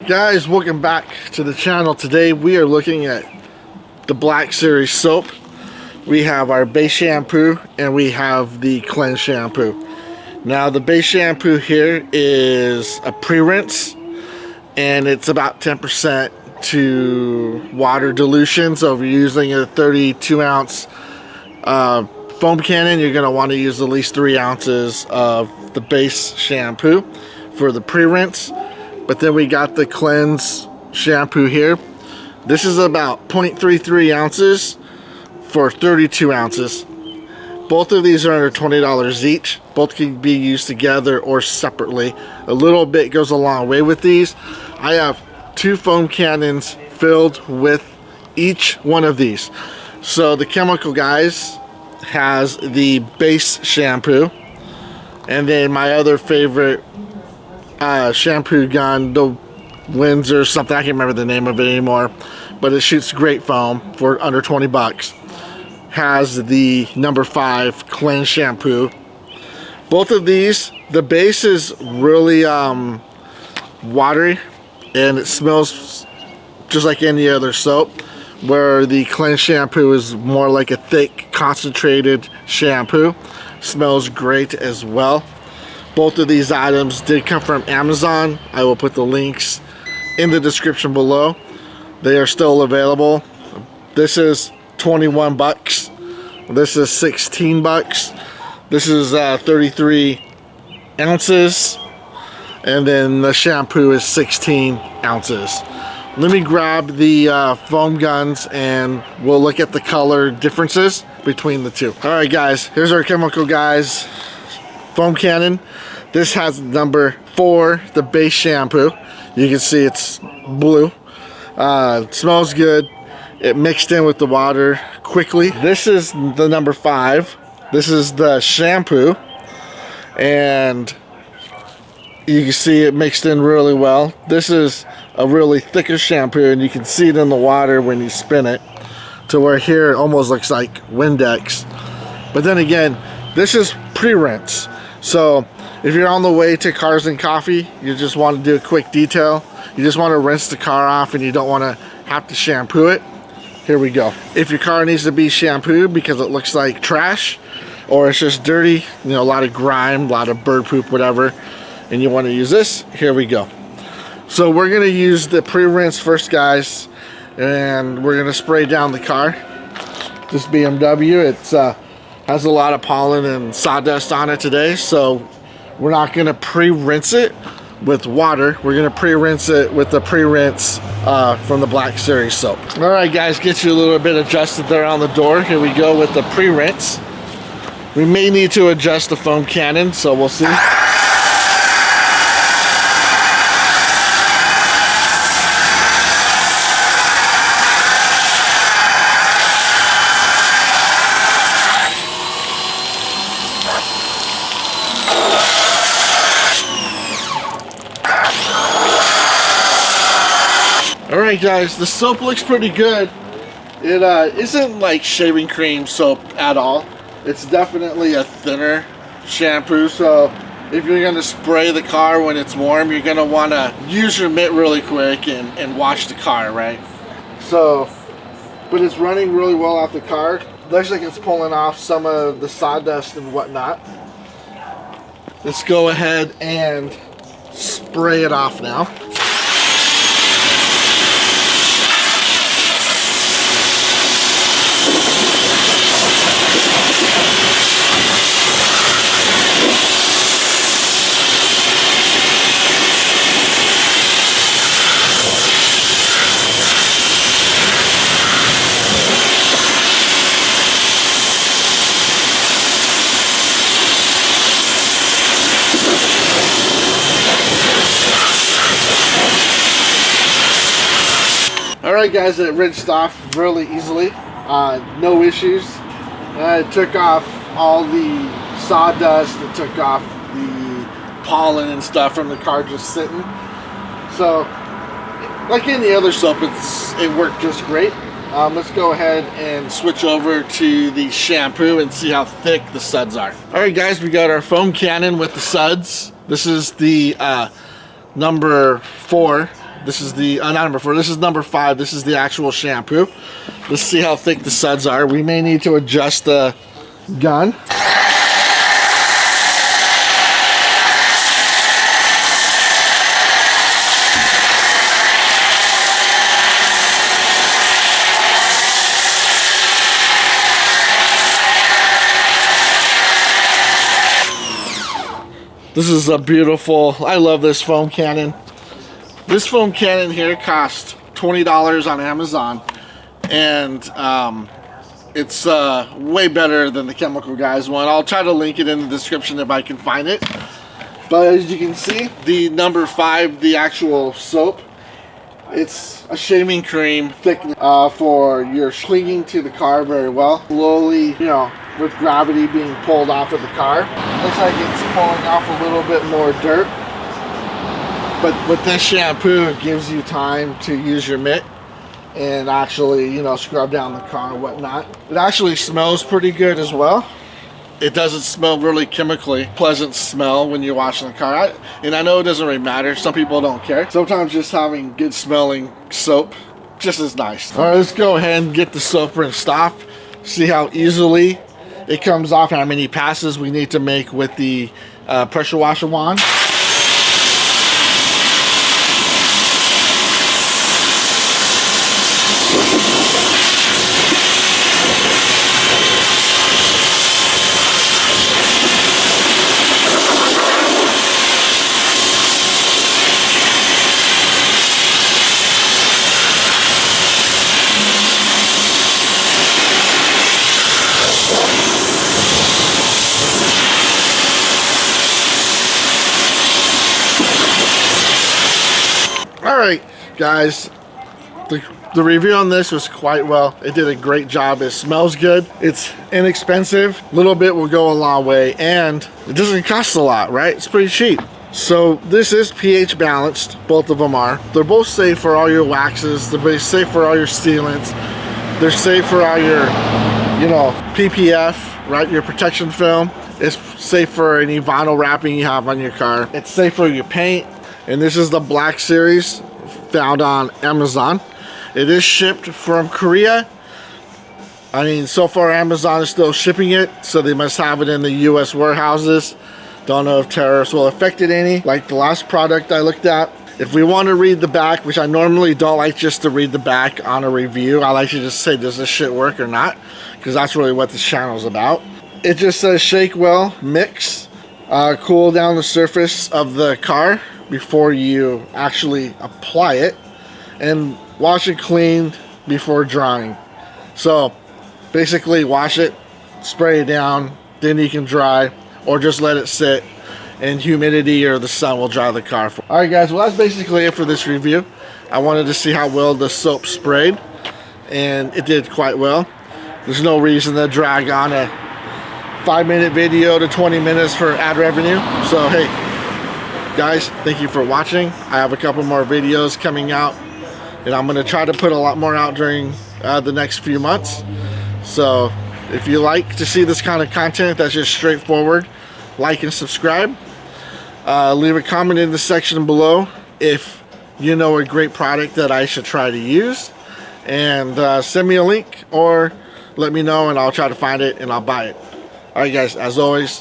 Guys, welcome back to the channel. Today we are looking at the Black Series soap. We have our base shampoo and we have the cleanse shampoo. Now the base shampoo here is a pre-rinse and it's about 10% to water dilution. So if you're using a 32 ounce foam cannon, you're going to want to use at least 3 ounces of the base shampoo for the pre-rinse. But then we got the cleanse shampoo here. This is about 0.33 ounces for 32 ounces. Both of these are under $20 each. Both can be used together or separately. A little bit goes a long way with these. I have 2 foam cannons filled with each one of these. So the Chemical Guys has the base shampoo, and then my other favorite shampoo gun, the Windsor something, I can't remember the name of it anymore, but it shoots great foam for under 20 bucks, has the number 5 cleanse shampoo. Both of these, the base is really watery and it smells just like any other soap, where the cleanse shampoo is more like a thick concentrated shampoo. Smells great as well. Both of these items did come from Amazon. I will put the links in the description below. They are still available. This is 21 bucks. This is 16 bucks. This is 33 ounces. And then the shampoo is 16 ounces. Let me grab the foam guns and we'll look at the color differences between the two. All right, guys, here's our Chemical Guys foam cannon. This has number 4, the base shampoo. You can see it's blue. It smells good. It mixed in with the water quickly. This is the number 5. This is the shampoo, and you can see it mixed in really well. This is a really thicker shampoo, and you can see it in the water when you spin it, to where here it almost looks like Windex. But then again, this is pre-rinse. So if you're on the way to Cars and Coffee, you just want to do a quick detail, you just want to rinse the car off and you don't want to have to shampoo it, here we go. If your car needs to be shampooed because it looks like trash or it's just dirty, you know, a lot of grime, a lot of bird poop, whatever, and you want to use this, here we go. So we're going to use the pre-rinse first, guys, and we're going to spray down the car. This BMW, it's has a lot of pollen and sawdust on it today, so we're not going to pre-rinse it with water. We're going to pre-rinse it with the pre-rinse from the Black Series soap. All right, guys, get you a little bit adjusted there on the door. Here we go with the pre-rinse. We may need to adjust the foam cannon, so we'll see. Alright, guys, the soap looks pretty good. It isn't like shaving cream soap at all. It's definitely a thinner shampoo, so if you're going to spray the car when it's warm, you're going to want to use your mitt really quick and wash the car, right? So, but it's running really well off the car. Looks like it's pulling off some of the sawdust and whatnot. Let's go ahead and spray it off now. Alright, guys, it rinsed off really easily, no issues. It took off all the sawdust, it took off the pollen and stuff from the car just sitting. So, like any other soap, it worked just great. Let's go ahead and switch over to the shampoo and see how thick the suds are. Alright, guys, we got our foam cannon with the suds. This is the number 4 This is the not number 4. This is number 5. This is the actual shampoo. Let's see how thick the suds are. We may need to adjust the gun. This is a beautiful, I love this foam cannon. This foam cannon here cost $20 on Amazon, and it's way better than the Chemical Guys one. I'll try to link it in the description if I can find it. But as you can see, the number 5, the actual soap, it's a shaving cream thickness for your clinging to the car very well. Slowly, you know, with gravity being pulled off of the car. Looks like it's pulling off a little bit more dirt. But with this shampoo, it gives you time to use your mitt and actually, you know, scrub down the car and whatnot. It actually smells pretty good as well. It doesn't smell really chemically pleasant smell when you're washing the car. And I know it doesn't really matter. Some people don't care. Sometimes just having good smelling soap just is nice. All right, let's go ahead and get the soap rinsed off. See how easily it comes off, how many passes we need to make with the pressure washer wand. Alright guys, the review on this was quite well. It did a great job. It smells good. It's inexpensive. A little bit will go a long way, and it doesn't cost a lot, right? It's pretty cheap. So this is pH balanced. Both of them are. They're both safe for all your waxes. They're safe for all your sealants. They're safe for all your, you know, PPF, right? Your protection film. It's safe for any vinyl wrapping you have on your car. It's safe for your paint. And this is the Black Series, found on Amazon. It is shipped from Korea. I mean, so far Amazon is still shipping it, so they must have it in the US warehouses. Don't know if tariffs will affect it any, like the last product I looked at. If we want to read the back, which I normally don't like just to read the back on a review, I like to just say, does this shit work or not? Because that's really what this channel is about. It just says shake well, mix, cool down the surface of the car before you actually apply it, and wash it clean before drying. So basically wash it, spray it down, then you can dry, or just let it sit and humidity or the sun will dry the car. Alright guys, well that's basically it for this review. I wanted to see how well the soap sprayed, and it did quite well. There's no reason to drag on a 5-minute video to 20 minutes for ad revenue. So hey guys, thank you for watching. I have a couple more videos coming out, and I'm going to try to put a lot more out during the next few months. So if you like to see this kind of content that's just straightforward, like and subscribe. Leave a comment in the section below if you know a great product that I should try to use, and send me a link or let me know and I'll try to find it and I'll buy it. Alright guys, as always,